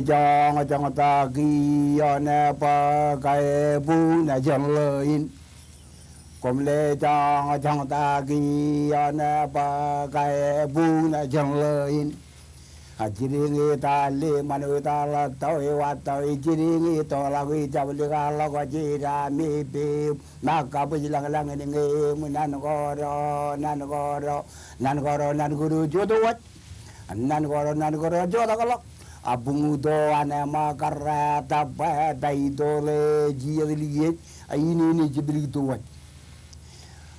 Chong ta ki ne pa kai bu na jong le in kom le chong ta ki ne pa kai bu na jong le in a chiri ngi ta le manu ta la toi wa toi chiri ngi to la gi cha le ga la ga chi ra mi pi na ka bu lang lang ni ngi mu nan go ro nan go ro nan go ro nan gu ru jo do wat nan go ro jo da ga la abungudo anema karata pa daidole jiye ini jibili tuwat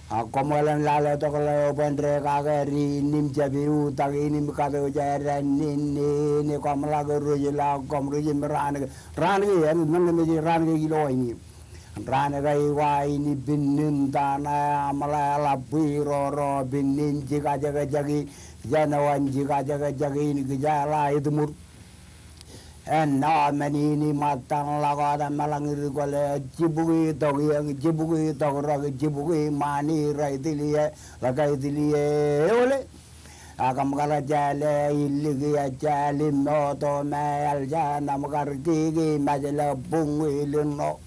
akomolan lale tokole pendre kageri nim jabiru tagi nim kado jaren ni komla guru jila komru jimran ran ge yan nan me ran ge gilo ini ran ge wa ini binin dana amala la biro ro binin jiga jaga jagi janawan jiga jaga jagi ini gejala itu mur mani ni matang laga da malangir gole jibugi togi jibugi mani rai diliye lagai diliye ole agam kala jale iligi jale no to mal jana magar tigi majala bungi lino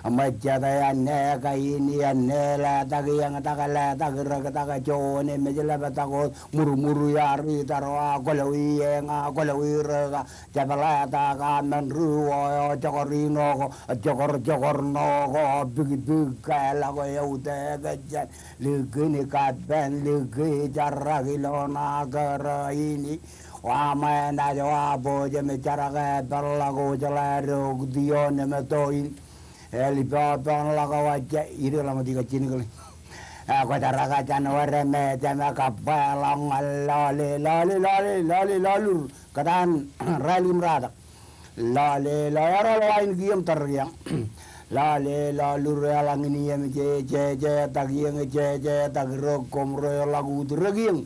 amajada ane kai ni ane la tagi yang takala tagira taga jone majala batago muru yari tarwa golawi nga golawi raga jabala taga menru jogorino jogorno big kala go yaude gajan ligini katben ligi jaragilona gara ini wama na jawa boje me jaraga dalago jalaro dione metoin eli papan la kawaja iri lama tiga cini kali aku cara kacan warme jama kapalang lalu katan rally merata lale lain giam teriang lalu relang ini yang je tagiang je tagirokom lagu tergiang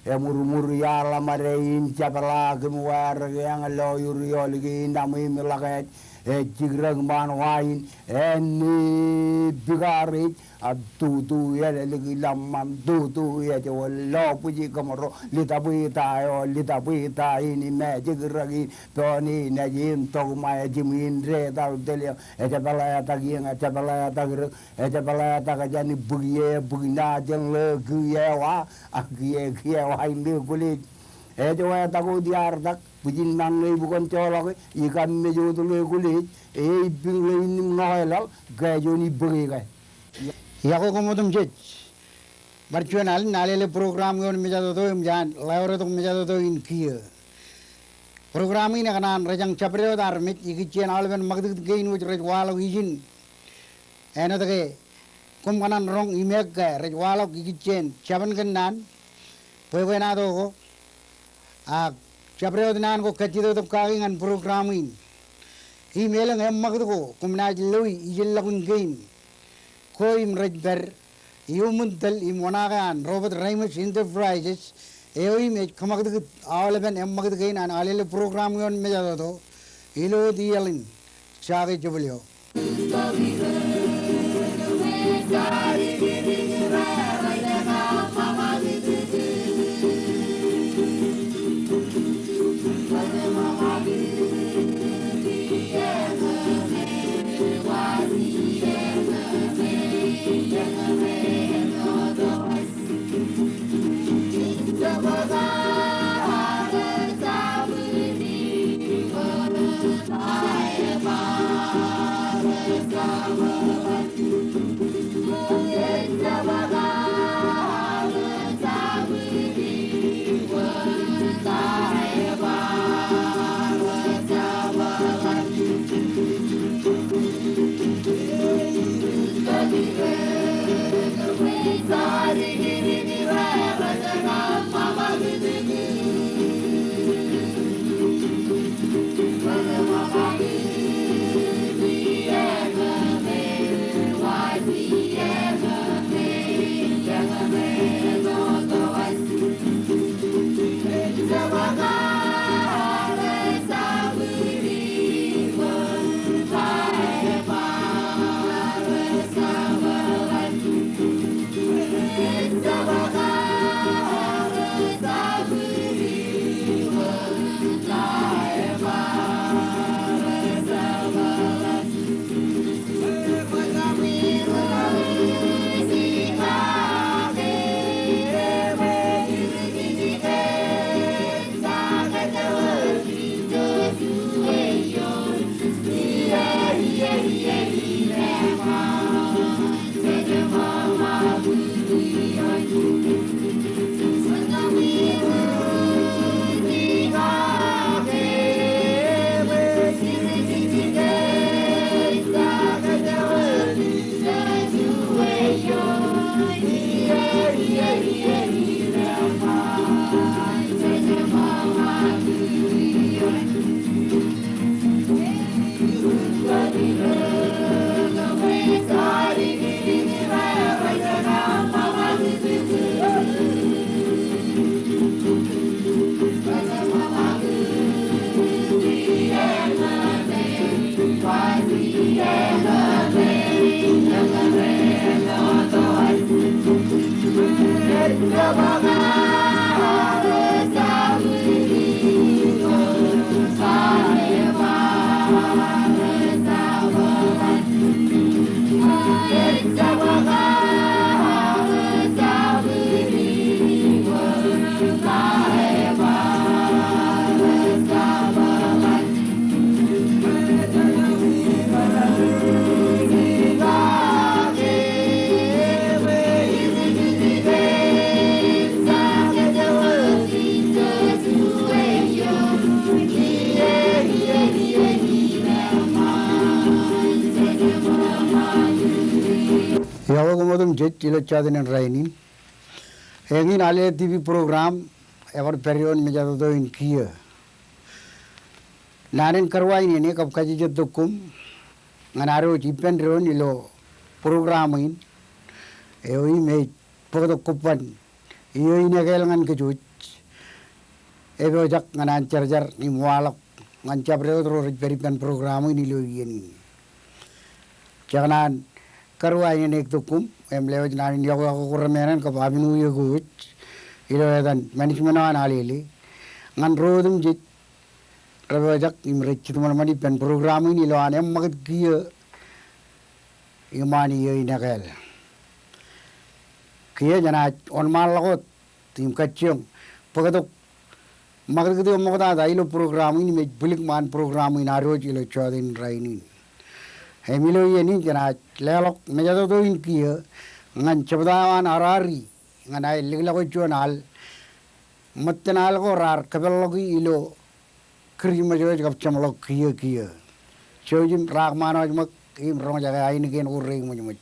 ya muru ya lamarein capala kemuar yang loyur lagi namai melakat jigrang man wain eni bigari tu ya lagi lamam tu ya jo lo puji kamaro lita buita ini me jigragi toni najim to ma jimin re dal delia capala tagajani bugina jeng le giyewa giyewa ini kulit jo ya tago diardak bujin nang le bukan colok ikan me jo to le kulit bing le nim noela ga jo ni bege ga ya ko modum je virtual nalele program gon me jado to jan laure to me jado to in kiye program ini kanan rajang chabre dar me iki chen alben magdik gein wo raj walo ijin eno de kum kanan rong imek ga raj walo iki chen chaban kan nan poi na do ko a chabre nan ko kachido to kagingan program in email ang magdo ko kumna loy ijil lagun gein ko im rajber yumuntal imwanagan Robert Ramos Enterprises eoi me kamagdo alben magdo gein an alele program yon me jado to ilo dialin chage jubulyo Bye. Yawagumodum jet ilachadin rainin. Engin ale TV program ever period mejado in Kia. Narin karwain ini kap kaji jatukum nganaro jipen ron ilo program in. Eoi me pagkupan. Iyo inagelangan kejuj. Ebo jak nganan charger ni mualak ngan chabre ro peripan program ini ilo ini. Jangan karwain ini tukum em lewat narin yago kuramenan kap abinu yaguj. Ilo dan management an alili ngan rodum jit rabajak imrech tuman mani pen program ini lo anem magat kia imani ye inagal kia jana on mal lagot tim kacung pagatok magat gitu magada da ilo program ini me bulik man program ini aroj ilo chodin rainin hemilo ye ni jana lelok mejado do in kia ngan chabdawan arari nganai liglago jonal mattenal go rar kabalogi ilo krima jo gap chamlok kia chojim ragmano mak im rong jaga ain gen urring muj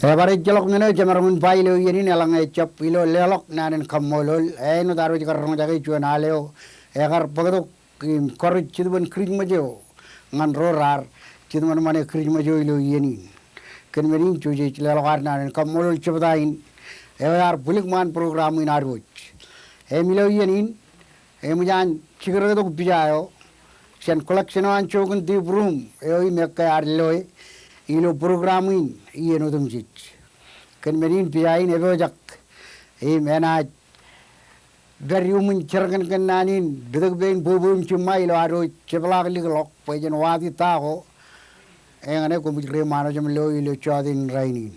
Ebare jalok ngene jamarun pailo yeni nelang echap ilo lelok nanen kamolol no daro jikarong jage chuan aleo egar pagdo kor chidban kring majo ngan rorar chidman mane kring majo ilo yeni ken merin chuje lelok ar nanen kamolol chubdain evar bulik man program in arwoch milo yeni mujan chigro bijayo sen collection an chogun di room e mekke ar loy ilo programin ieno dum jit ken menin piain ebojak mena dari umun cerkan ken nanin bedak ben bobum cuma ilo aro ceblak liglok pejen wadi taho engane ko mujre mano jam lo ilo chodin rainin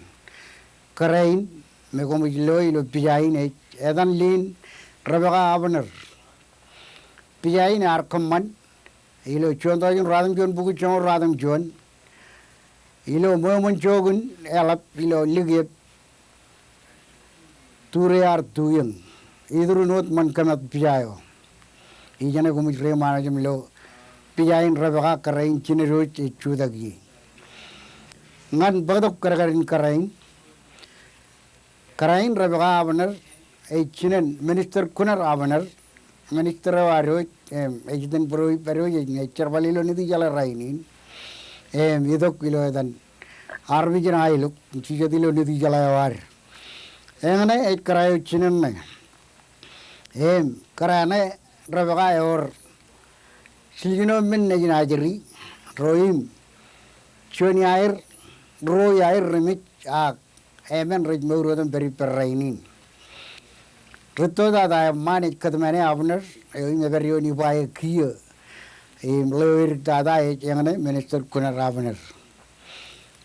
karain me ko mujlo ilo piain edan lin rabaga abner piain ar komman ilo chondajin radam jon bugu chon radam jon ilo momon jogun elap ilo ligep tureyar tuyeng idru not man kamat pijayo ijane ko mujre manajam lo pijain rabaga karain chinero chudagi ngan bagdok karain rabaga abner chinen minister kunar abner minister waro ejden pero cherbalilo nidi jala rainin idok kilo dan arvijan ailuk chijadilo nidi jala war engane karayo chinen ne karane rabaga or silgino min nejinajri roim choni air roy air remit a emen rejmaurodan beri perrainin rito da manik kadmane abner me berio ni bae kiyo loir dada engane minister kunar abner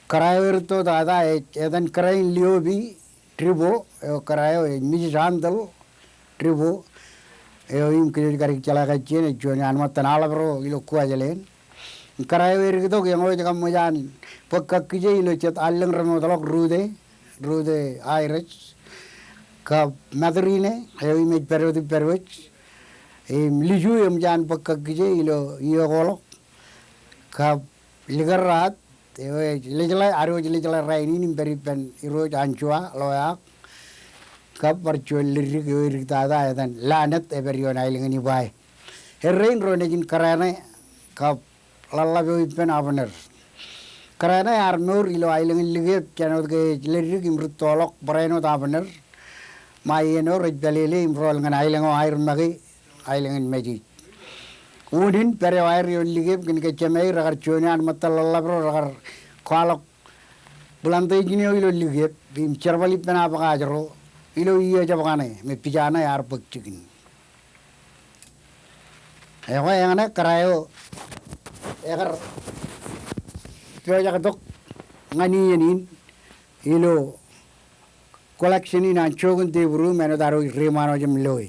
karayo to dada edan karain liobi tribo karayo mijandal tribo im kiri garik chala kacien joni anmat tanalabro ilo kuajalen karayo irito gengo jagam mojan pokka kije ilo chat alleng ramo dalok rude airech ka madrine im perwech liju em jan pokka kije ilo golo ka ligarat lijala aro lijala raini nim beri pen iro anchua loyak ka parchual lirik yorik tada edan lanat eberion ailing ni bai herrein ronegin karane ka lalla boy pen abner karane arnur ilo ailing ligep chanot ge lirik imrutolok breno abner mayeno rejbalele imrol ngan ailing air magi ailing meji udin pere air yo ligep gin ke chemei ragar chonian matalalla bro ragar kwalok bulante gini ilo ligep bim cherbali pen abagajro ilo iya jabagane me pijana yar pagchikin ewa engane karayo egar pyoja dok ngani yenin ilo collection in anchogun de buru meno daro remano jam loy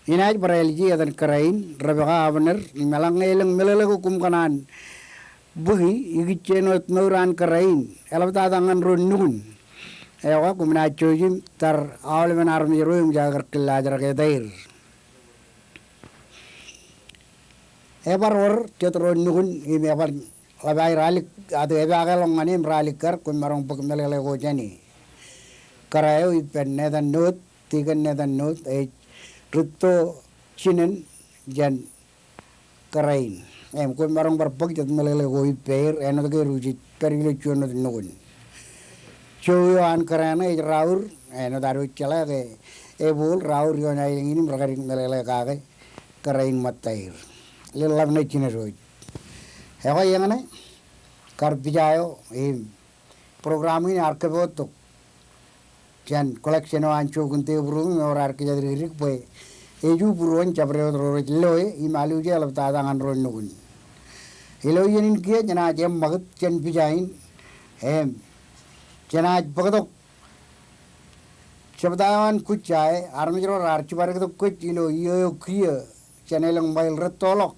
inaj barelji adan karain rabaga abner melang eleng melele kum kanan bugi igichenot nauran karain elabta dangan ronnugun ewa kumna chojim tar awlemen armi roim jagar kilajar ke dair ebar or tetron nugun ime ebar labai ralik adu ebe agalong anim ralikar kun marong pagmelele go jani karayo ipen nedan not tigan nedan not rito chinen jan karain kun marong barpag jet melele go iper eno ke ruji perilo chuno nugun choyo an karana raur eno daru chala ke ebul raur yo na ini meragaring melele kage karain matair lelam na chineroi hewa yangane karbijayo program ini arkebeto jan collection ancho gunte burung or arkejadri rik pe eju buruan chabre ro loe imalu je alab ta dangan ron nugun ilo yenin ke jana jem magat chen bijain jana bagadok chabdawan kuchai armijro archi bargadok kuch ilo yo kiya chanelang mail retolok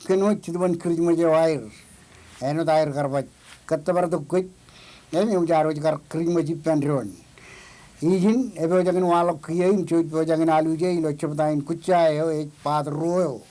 keno chidban krijma je wair eno dair karbat kattabar to kuch em jaro jar krijma ji pandron ijin ebe jangan walok kiya im chuj bo jangan alu je ilo chabdain kuchai e pad royo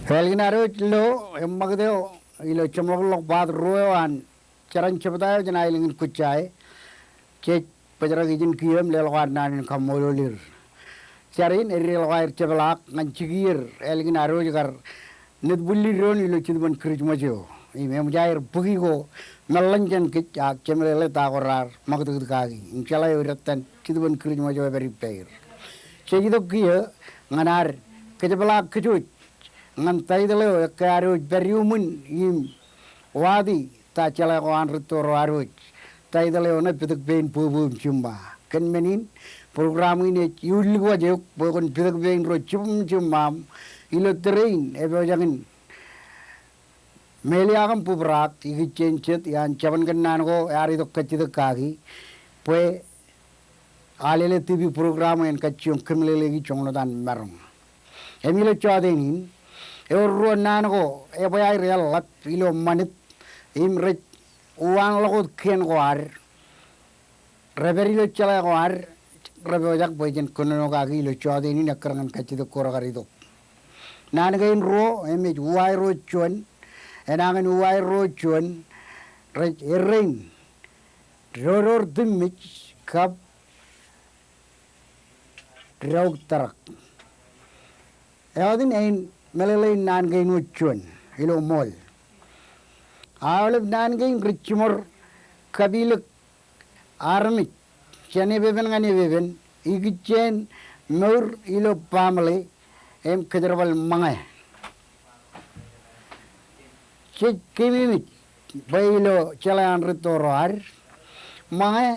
Helginaro lo magdeo ilo chomlok bad ruan charan chaptayo janailing kuchai che pajara gijin kiyam lelwar nan kamololir charin eril wair chablak nganchigir helginaro jagar net bulli ron ilo chidban krijmajo imem jair pugigo nalanjan kichak chemlele tagorar magdud kagi inchala yoratan chidban krijmajo very pair chegido kiya nganar kejablak kejut ngan taidalo karo beriumun im wadi ta chala wan retoro aruj taidalo na pidak bein pubum chumba kan menin program ini yul gua juk pokon pidak bein ro chumam ilo train ebo jangin meliagam pubrak igi chenchet yan chaban kan nango yari to kachid kagi pue alele tv program en kachung kemlele gi chongno dan marung emile chadenin Euro nango ebayai real lat ilo manit imret uang lagot kien goar reberilo chala goar rebojak bojen kono kagi ilo chode ini nakarangan kacido koragarido nangain ro emej uai ro chuan enangan uai ro chuan rein roror dimich kap rauk tarak eodin ein Melelay nan gain uchuan ilo mol awalib nan gain richmor kabilak armit chane beben ngane beben igichen nur ilo pamle em kedrabal mangay chik kimimit bailo chalan ritorar mangay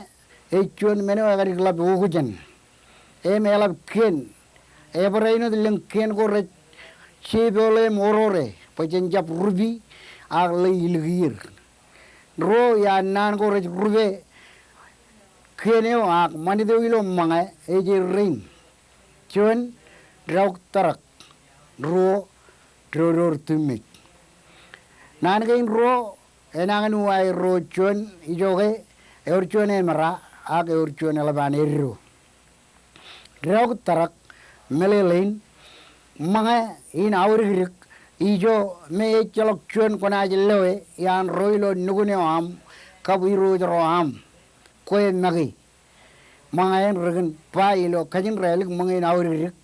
echuan meno agari glab ugujan em elab kien ebraino dilang kien ko Cebole morore, pajenjap rubi, agle ilgir. Ro ya nan ko rubi, keneo ak manido ilo mangai, eje ring. Cuan rauk tarak, ro dror tumik. Nan kain ro, enangan uai ro cuan ijoge, cuan emara, ak cuan elaban eru. Rauk tarak, melelain, Mga in auririk ijo me chalok chuan kona jelewe yan roilo nugune am kabiru jaro am koe magi mga yan regen pa ilo kajin relik mga in auririk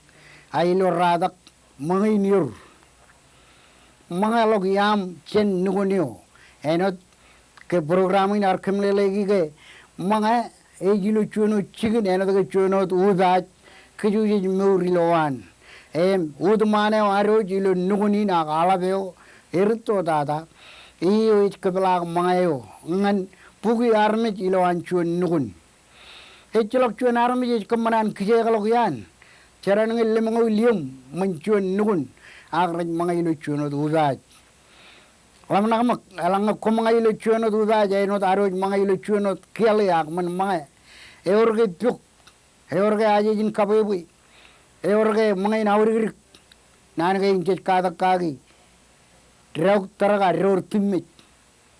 ailo radak mga inur mga log yam chen nuguneo enot ke programin arkem lelegi ke mga ejilo chuno chicken enot ke chuno udaj kejuji murilowan udmane waro jilo nuguni na galabeo erto dada iyo itkabla mangayo ngan pugi arme jilo anchuan nugun echlok chuan arme je kamanan kije galok yan charan ngel mango lium manchuan nugun agraj mangayilo chuno dudaj lamna mak alang ko mangayilo chuno dudaj eno aroj mangayilo chuno kiale ak man mangay eorge puk eorge aje jin kabebu Eorge mga inauririk nanay injet kadak kagi rauk taraga ror timit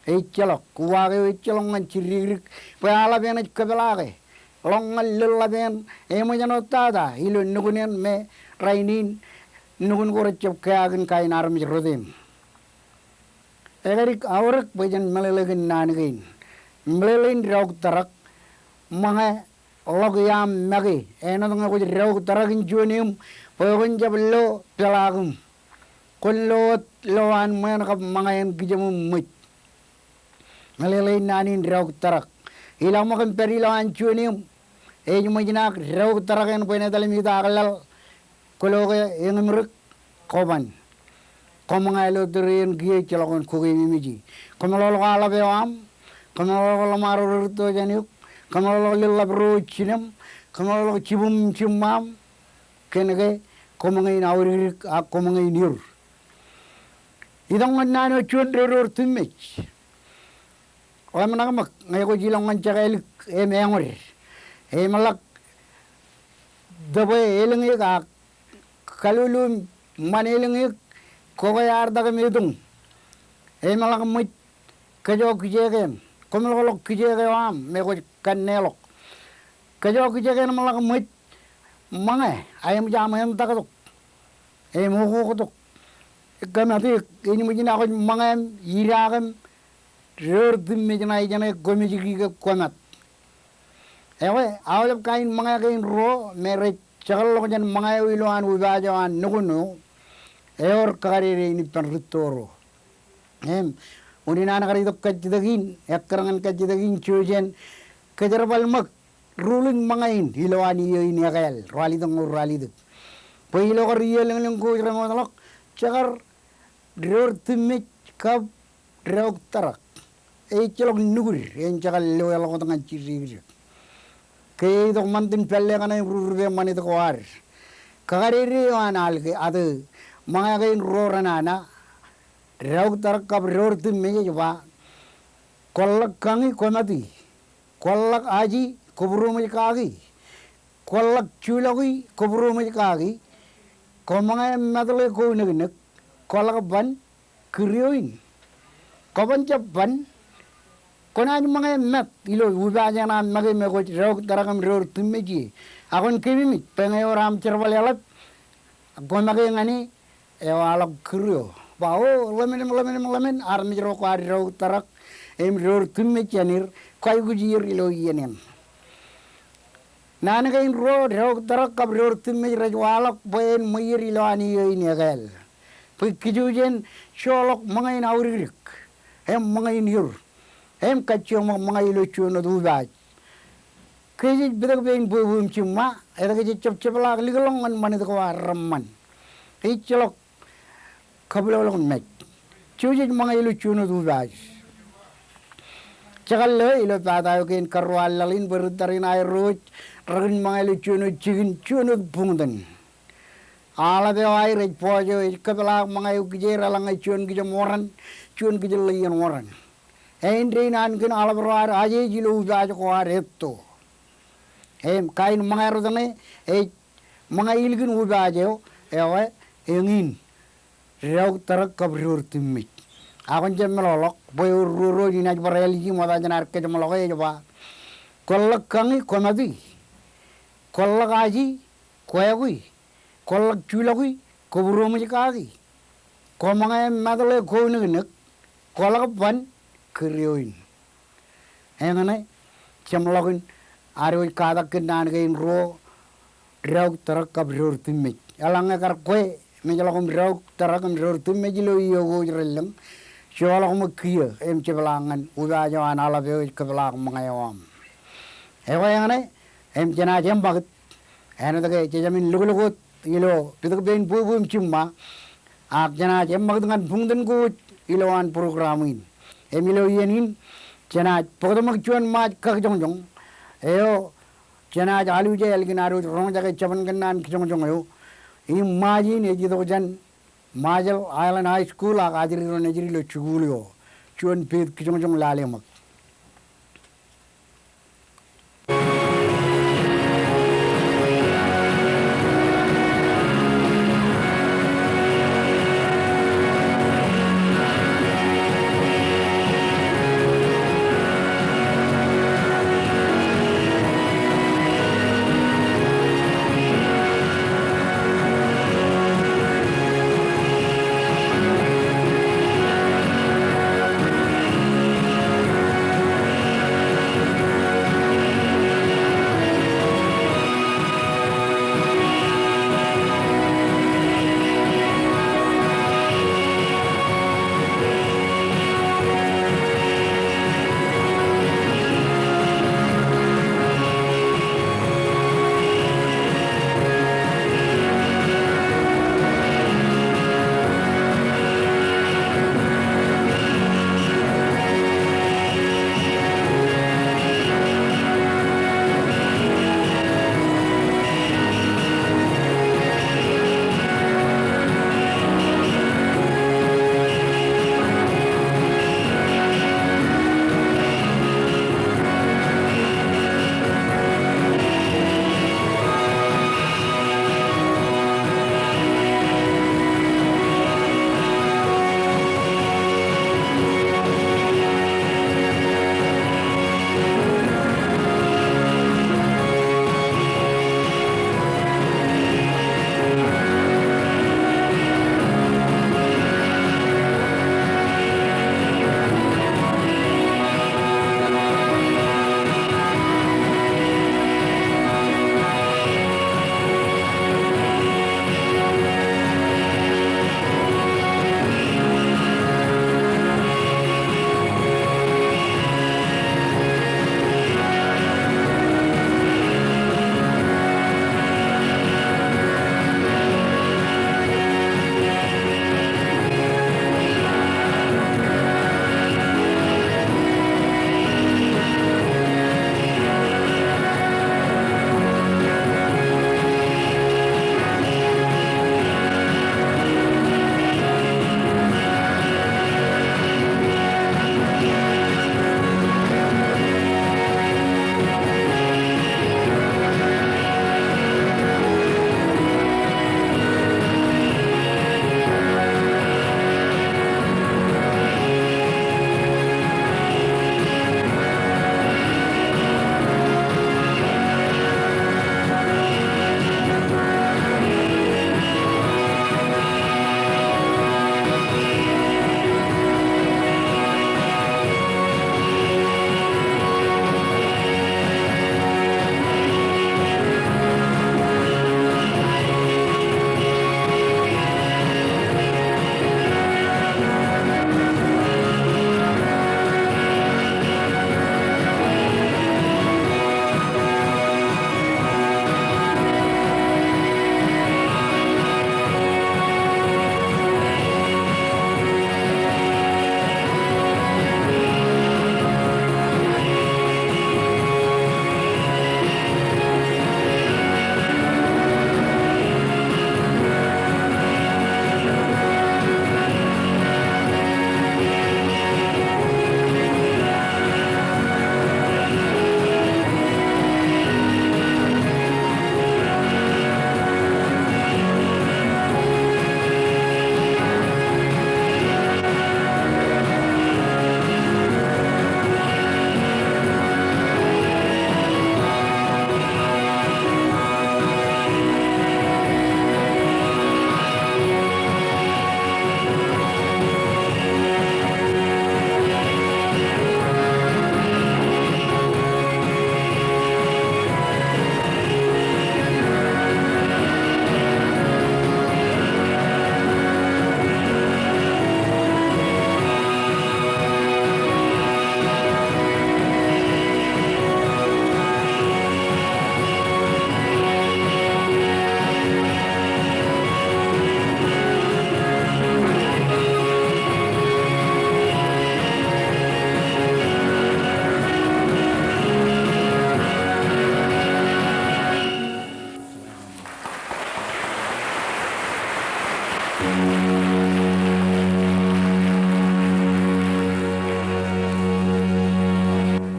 echalok kuwage echalong ngan chiririk pala ben kabelage longal lulaben emojano tada ilo nugunen me rainin nugun gore chop kagen kain armi rodem egarik aurak bajan melelegen nanagain melelin rauk tarak mga log yam magi eno nga ko raw taragin junium pogon jablo pelagum kollo loan man ka mga yan gijamum mut malelay nanin raw tarak ilang mo kan perilan junium e yung majinak raw tarakin po na talimita akalal koloke yung mruk koban komanga ilo turin giye chalakon kugi mimiji komalo kala bewam komalo maro rito janiuk Kamalo lila bro chinam, kamalo cibum cimam, kenege komangai naurik ak komangai niur. Idang nano chuan ror tumich. Olam nagamak ngayo jilang ngancakailik emengor. Malak dabe elengik ak kalulum manelengik kogayar daga medung. Malak mit kajo kijegen. Komalo kijegen am mego kanelok kajo kijegen malak mit mange ayam jam ayam takaduk muhu kutuk Kamati ini mungkin aku mangam iragam rördim mejna ijana gomiji ke komat. Ewe awalap kain mangay kain ro mere chakal lo jan mangay wiloan wibajawan nukuno eor karire ini penritoro. Unina nakari tok kajidagin ekkarangan kajidagin chujen kejarabal mak ruling mangain hiloan iyo ini akal ralidong raliduk. Pahilo ka riya lang ko jang matalak chakar dror timit kab drog tarak. Chalok nugur en chakal lo yalo ko tangan chiri. Kaya ito mantin pelle ka na yung rurube man ito kuwar. Kakariri yung anal ke ado mga kain rora na na rauk tarak kab ror tim meja jaba kolak kangi komati kolak aji kuburu meja kagi kolak chulagi kuburu meja kagi ko mga matale ko nagnak kolak ban kriyoin kaban ban Konan mga mat ilo ubaja na magi me ko rok tarakam ror tumeji akon kibimit pengayo ram cerwalalat ko magi ngani e walak kriyo bao lemen armi rok ari rok tarak em ror tumeji anir koy gujir ilo yenen nana kain rok tarak kab ror tumeji raj walak boyen mayir ilo ani ini agal pikijujen sholok mga inawririk em mga inur kacau mga ilucu na dubaj. Kaya bidak bayin buum cuma, ada kaya cep lah ligalongan man itu kawar ramman. Kaya celok kabilolong mek. Cuci mga ilucu na dubaj. Cakal lo ilo patayo kain karwal lalin berutarin air roj, ragin mga ilucu na cigin cunod pungdan. Ala bewa air rej pojo, kabilang mga ukijera lang ay cun kija moran, cun kija layan moran. Endri nan kin alabrar aje jilu uja ko aretto kain mangar dane mga ilgin uja jo ewe engin raw tarak kabrur timmit akon jam melolok boy ruro ni naj barel ji moda janar ke melolok e joba kollak kangi komadi kollak aji koyagui kollak chulagui koburo mi kagi ko mga madale ko nek kollak ban kriyoin engane chamlogin aroi kada kenan gain ro rauk tarak kabror timmit alanga kar koe mejalogum rauk tarakam ror timmit lo iyo go jreleng shologum kiya em chebalangan uda jawan ala be kebalang mangayawam ewa engane em jena jem bagat ena dage jamin lugulugut ilo pidak ben bubum chimma ak jena jem bagat ngan bungden go iloan programin Emilio yenin cina pokoknya cuan mat kak jongjong, eo cina jalu je elgin aru rong jaga caban kenan jongjong eo, ini maji ni jadi dojan Majel Island High School ag ajiri ro nejiri lo chugulio, cuan pet jongjong lale mak.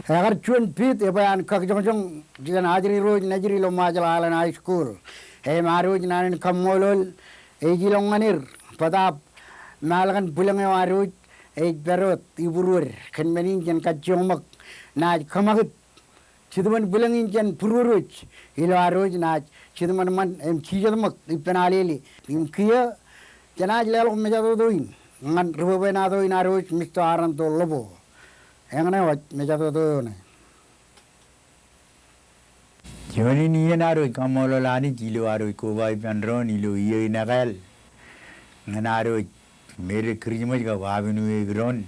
agar cuan pit ya bayan kak jong jika najri roj najri lo majal alan high school maroj nanin kamolol jilonganir padap malakan pulang ya maroj berot iburur kan menin jan kacjomak naj kamagit Ciduman bulangin jan pururoj ilo aroj naj ciduman man cijamak ipenalili kia janaj lelo mejado doin ngan rubabe na doin aroj misto aran to lobo engane wat mejado doin Joni ni aroj kamolo lani jilo aroj ko vai pandron ilo iye nagal ngan aroj mere krijmaj ga wabinu egron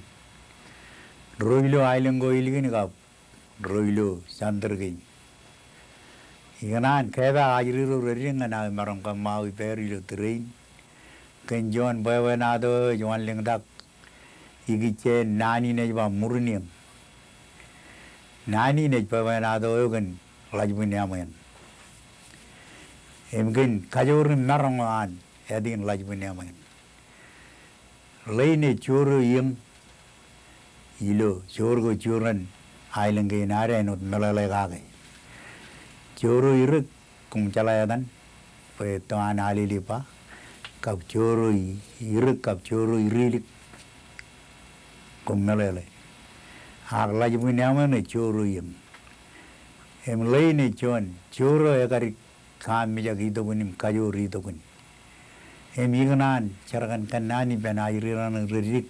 roilo ailengo iligin ga roilo sandergai iganan keba ajriru reringa marong kamau perilo train kenjon bawanado jon lengdak igiche nani ne ba murniam nani ne bawanado yogan lajbunyamen emgen kajor marong an edin lajbunyamen leine choro yeng ilo chorgo choran ailengai nare not melale gage choro iruk kum chalayadan pe to an alilipa kap choro iruk kap choro irilik kum melale hak lajbunyamen choro yeng em leine chon choro egari kam mi jagi to bunim kajori to bun em ignan charagan kanani benayriran ririk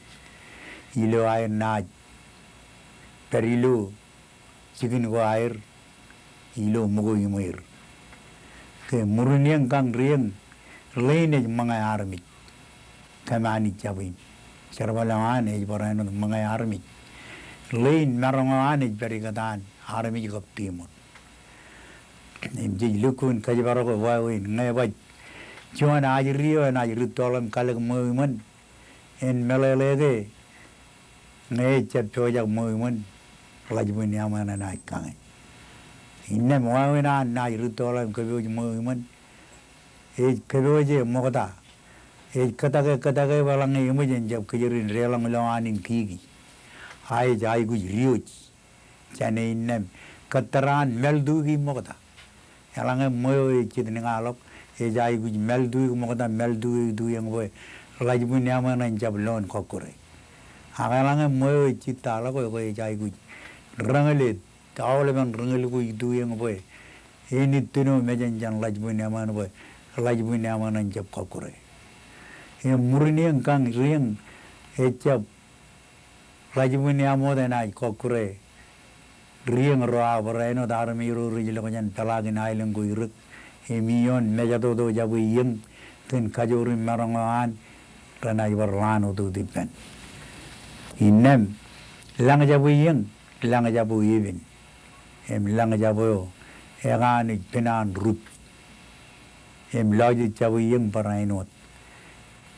ilo ay na perilu chikin ko air ilo mugo yumir ke muruniang kang riang leine mga army kamani chabin serbalaan e borano mga army lein marangan e berigatan army ko timon emji lukun kajibaro ko wawin ngai ba chuan ajrio na ajrutolam kalag moyman en melelege ngai chat chojak moyman lajbun yamana na kai inne moawina na ajrutolam kaboj moyman e kaboje mogda e katage walang imujen jab kirin relang lawanin kigi hai jai guj rioj chane inne kataran meldugi mogda yalang moyo chidni ngalok e jai guj meldugi mogda meldugi du yang boy lajbun yamana jab lon kokore agalang moyo chitala ko jai guj rangale tawle ban rangale guj du yang boy ini tino mejan jan lajbun yamana boy lajbun yamana jab kokore e murniang kang riang e jab lajbun yamode na kokore riang roa boreno darmiro rijlo jan talagin ailen go iruk emion mejado do jabu yeng ten kajori marangan ranai warlano do dipen inem lang jabu yeng lang jabu yevin em lang jabu egan penan rup em loji jabu yeng parainot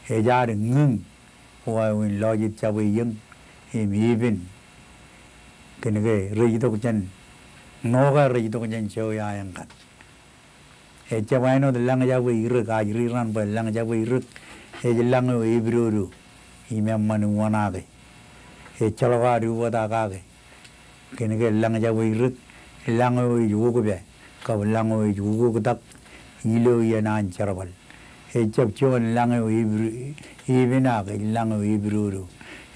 ejar ngung wawin loji jabu yeng em yevin kenege rejido jan noga rejido jan choya yang kan ejawaino lang jabu iruk ajriran ba lang jabu iruk ejelang ibiruru imamman wanage chalaga ruwada kage kenege lang jabu iruk lang yugo be ka lang yugo dak ilo yanan charabal ejab chon lang ibina ga lang ibiruru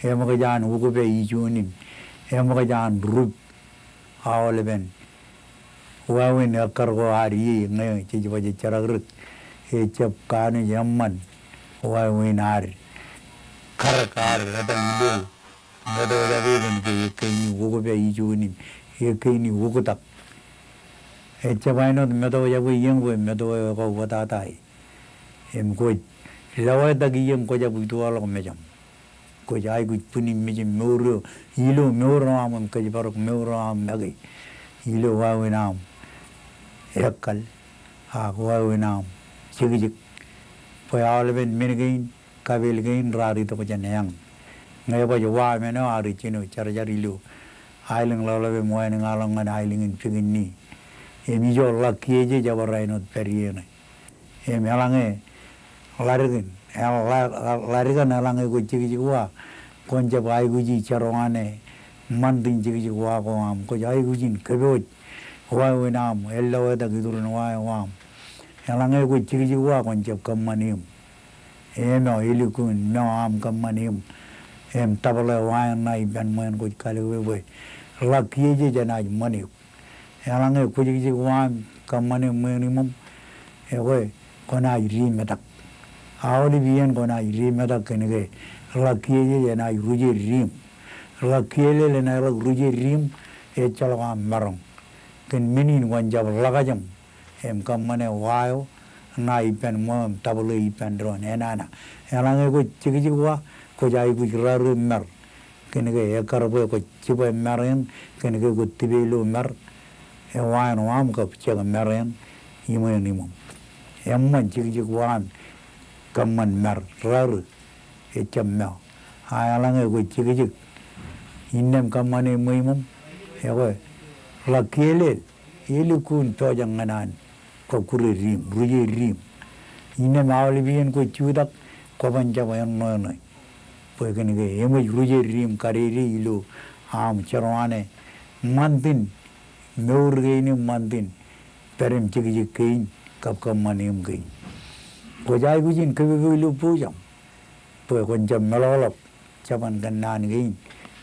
emoga jan ugo be ijunin emoga jan rub awleben wawin akargo ari ngai chibaje charagrut ejab kan yamman wawin ar karakar radandu ngado rabin ke kini ugo be ijunin kini ugo dak ejabaino medo yabu yengwe medo ko wadatai em ko lawa dagi yeng ko jabu tualo mejam ko jai gu puni mejam moro ilo moro am ko jabaro moro am nagi ilo wawinam ekal ha wawinam chigi poyalben mengain kabelgain rari to janang ngai ba wa meno ari chino charjarilu ailing lalabe moyan ngalong an ailing pigini emi jo lakieje jabaraino periene em alange largan alange go chigi wa konja bai guji charwane 만든 지기지 와고 함 그 야이구진 그베 와요 남 엘라와다 기도는 와요 함 야랑에 그 지기지 와고 이제 것만임 에며 일군 명함 것만임 em tabla wa na iban man ko kale we la kiye je na mani yalange ko ji wa kamane minimum e we ko na iri medak awli bien ko na iri medak ne ge la kiye je na ruje rim la kiye le na ruje rim e chalwa marong ken minin wan jab lagajam em kamane wayo na iban mom tabla iban ron enana yalange ko ji wa ko jai ku raru mer kene ke ekar bo ko chibo meren kene ke ko tibelu mer e wan wam ko chega meren imo nimo emman chigi wan kamman mer raru e chamma ayalang ko chigi innem kamane moimum e ko la kele ilu kun to janganan ko kuri rim ruye rim innem awli bien ko chudak ko banja wayan no pokoknya ke emoj ruje rim kariri ilu am cerwane mantin meur ini mantin perem cigi kein kap manim kein kojai gujin kebe ilu pujam pokoknya jam melolok capan kenan kein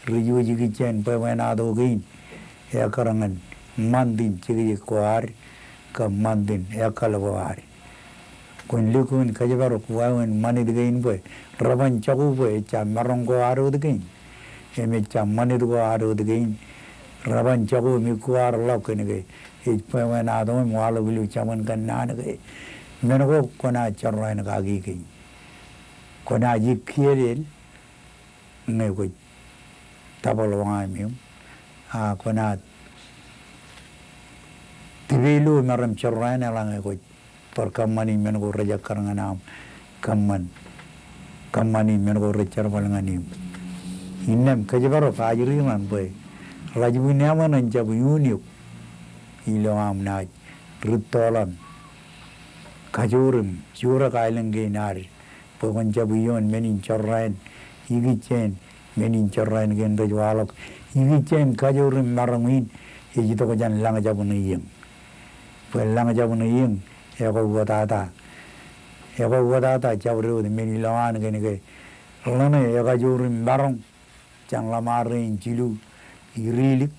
riju cigi cen pemena do kein ya karangan mantin cigi kuar kap mantin ya kalawar kun likun kajabar kuawan mani degain boy raban chagu boy cha marong ko aro degain eme cha mani do aro degain raban chagu mi kuar lok ne ge e pwen na do mo alo bilu chaman kan na ne ge men ko kona charra ne ga gi ge kona ji kiel ne ko tabal wa mi a kona tibilu maram charra ne la ne ko पर कम्मनी मैंने को रजा करेंगे नाम कम्मनी मैंने को रचर बलेंगे इन्हें कजबारो काजरी मान पे राजबुनिया में नंचा बुयूनियो इलो आम नाच रुतोलन खजूरम चूरा कायलंगे नारी पवंचा बुयोन मेनिन चर्राइन इगिचेन मेनिन चर्राइन गेन रजवालक इगिचेन खजूरम मरमीन ये जितो को जान लंग जाबुनियम पे लंग जाबुनियम eko wadata jabru de meni lawan gene ge lone ega jurin barong cang lamarin jilu irilik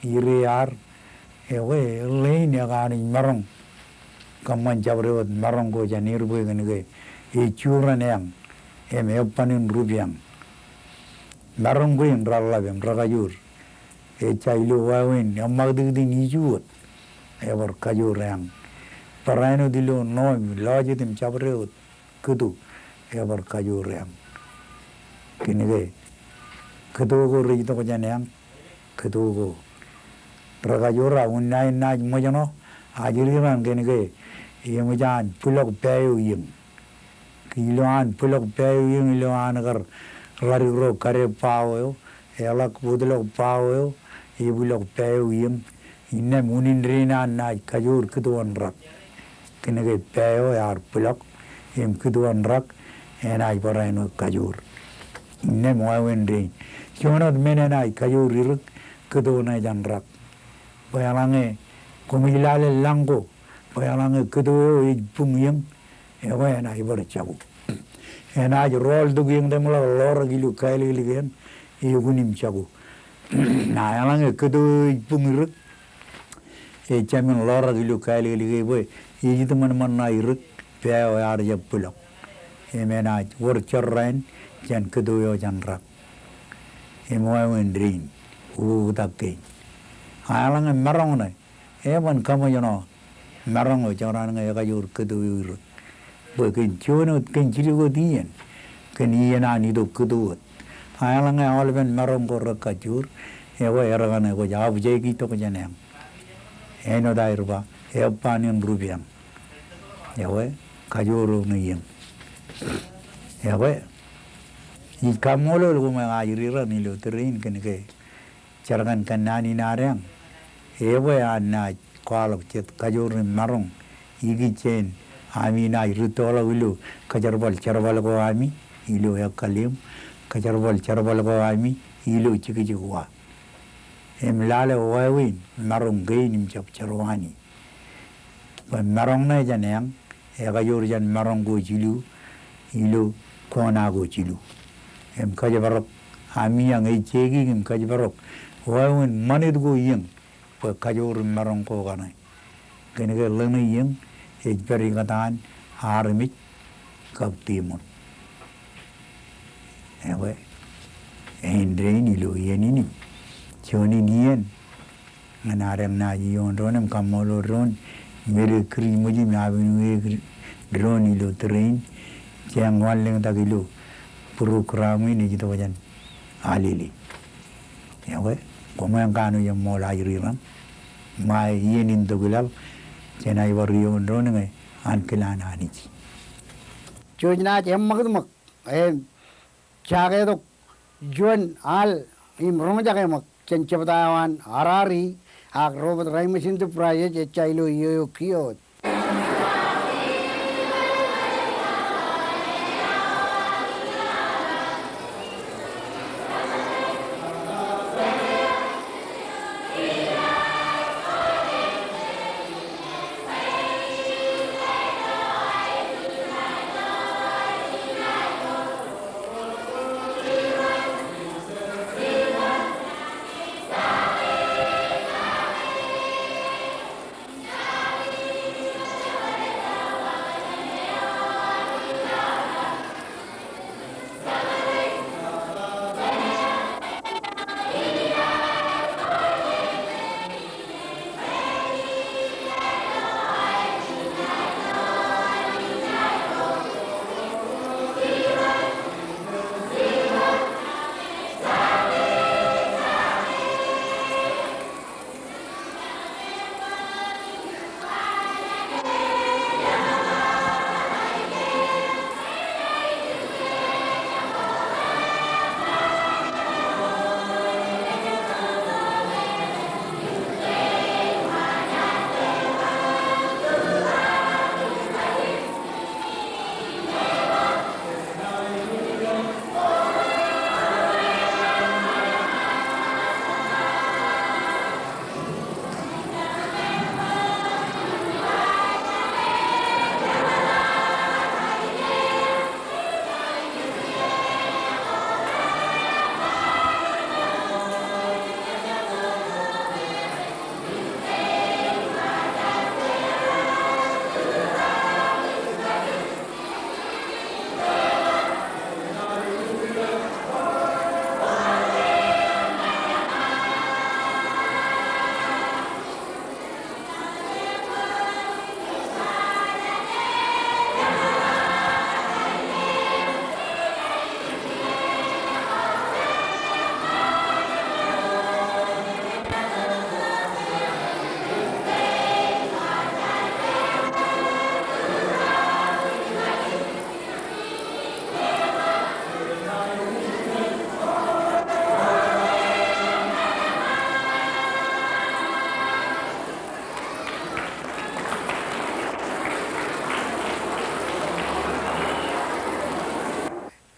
iriar ewe lein ya gani marong kaman jabru marong go janir bu gene ge e churan yang em epanin rubiang marong go in ralla bem ragajur e chailu wawin amagdi di nijuot ever kajur yang Parano dilo no loje dem chabre kudu ever kajurem kinege kudu go rito ko janang kudu go ragajura unnai na mojano ajiriran kinege yemujan pulok payu yim kiloan pulok payu yim iloan agar larigro kare pawo elak budlok pawo ibulok payu yim inne munindrina na kajur kudu onrak kinege payo yar pulak em kuduan rak enai paraino kajur inne moawendri kionot menenai kajur iruk kuduna jan rak bayalange kumilale lango bayalange kudu ipumyem ewa enai bercabu enai rol duging demla lor gilu kaili ligen igunim cabu na yalange kudu ipumruk e chamin lor gilu kaili ligen boy ये तो मन ना इरुक प्यायो यार जब पुलो ये मैं ना वर्क चल रहा है जन कदो यो जन रख ये मोए वेंड्रीन वो तक के आयरलैंड में मरों ने ये मन कम हो जानो मरों हो जाना ने ये का कदो यो इरुक बकिन चोनो किन चिरी को दियन किन ये ना निदो कदो आयरलैंड में ऑल में मरों को रख का चूर ये वो एरगाने को जाब जाएगी तो कुछ नहीं ये नो दायरुबा epanin rubiang yawe kajuru niyem yawe i kamolo lu ma ayirira ni lu terin keneke caragan kanani narang ewe anna kwalok chet kajuru marong igi chen ami na irutola wilu kajarbal charbal ko ami ilu yakalim kajarbal charbal ko ami ilo chikijwa emlale wawin marong gainim chap charwani ba marong na janang ega yorjan marong go chilu ilo kona go chilu em kajabarok ami yang ai chegi em kajabarok wawin manid go yeng ba kajor marong ko ganai kenege lene yeng ejbari gatan harmit kaptimon ewe endreini lo yenini choni nien nganarem na yon ronem kamolo ron mere kri muji mabinu drone lo train chang waleng tagilo program ini gitu wajan alili ewe komang kanu yang mola iriram mai yenin dogulal chenai wario drone ngai ankelan aniji Jojna jemmak Chage Juan Al Imrong Jagamak, Chenchavan, Harari, Ak Robert Raimus in the Prize, Chilo Yokio.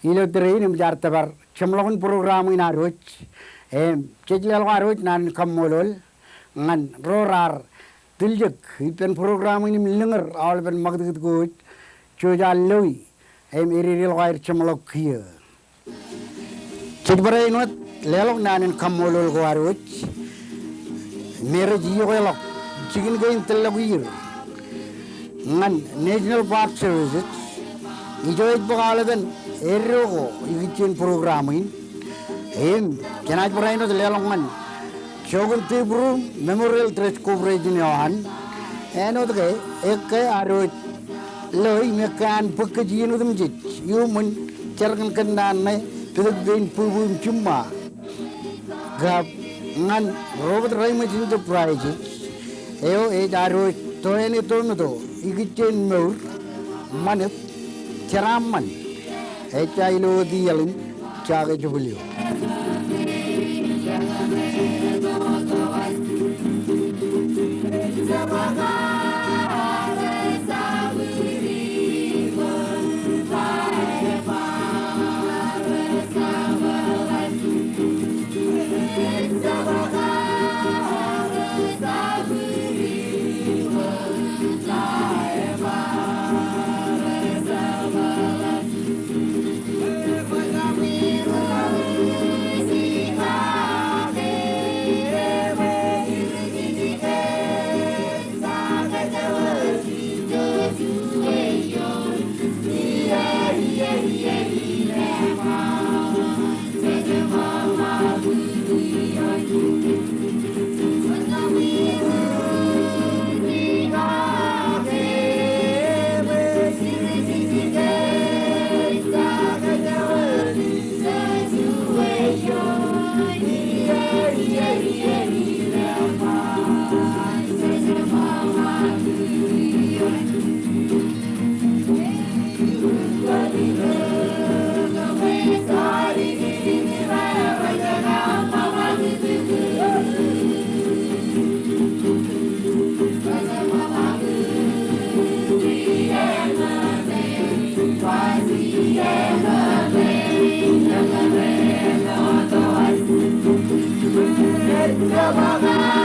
Ilo teri ni jartabar chamlawan program ina roch chejlal roch nan kamolol ngan rorar tiljek ipen program ini milenger awal pen magdit goch choja lowi iriril wair chamlok kia chejbare inot lelok nan kamolol go roch mere jiyo lok chicken gain telagir ngan national park services ijoit bogalaben Erro ikitin programin kenaj peraino telelongan shogun tibru memorial trust coverage ni ahan eno to ek aro loi mekan pekejin udum jit yumun cerkan kendan ne tudin pubum cuma gap ngan Robert Raimus Enterprise eo aro to eni to no ikitin mur manep ceraman Chilo dialin Chage Jubilio. Come on.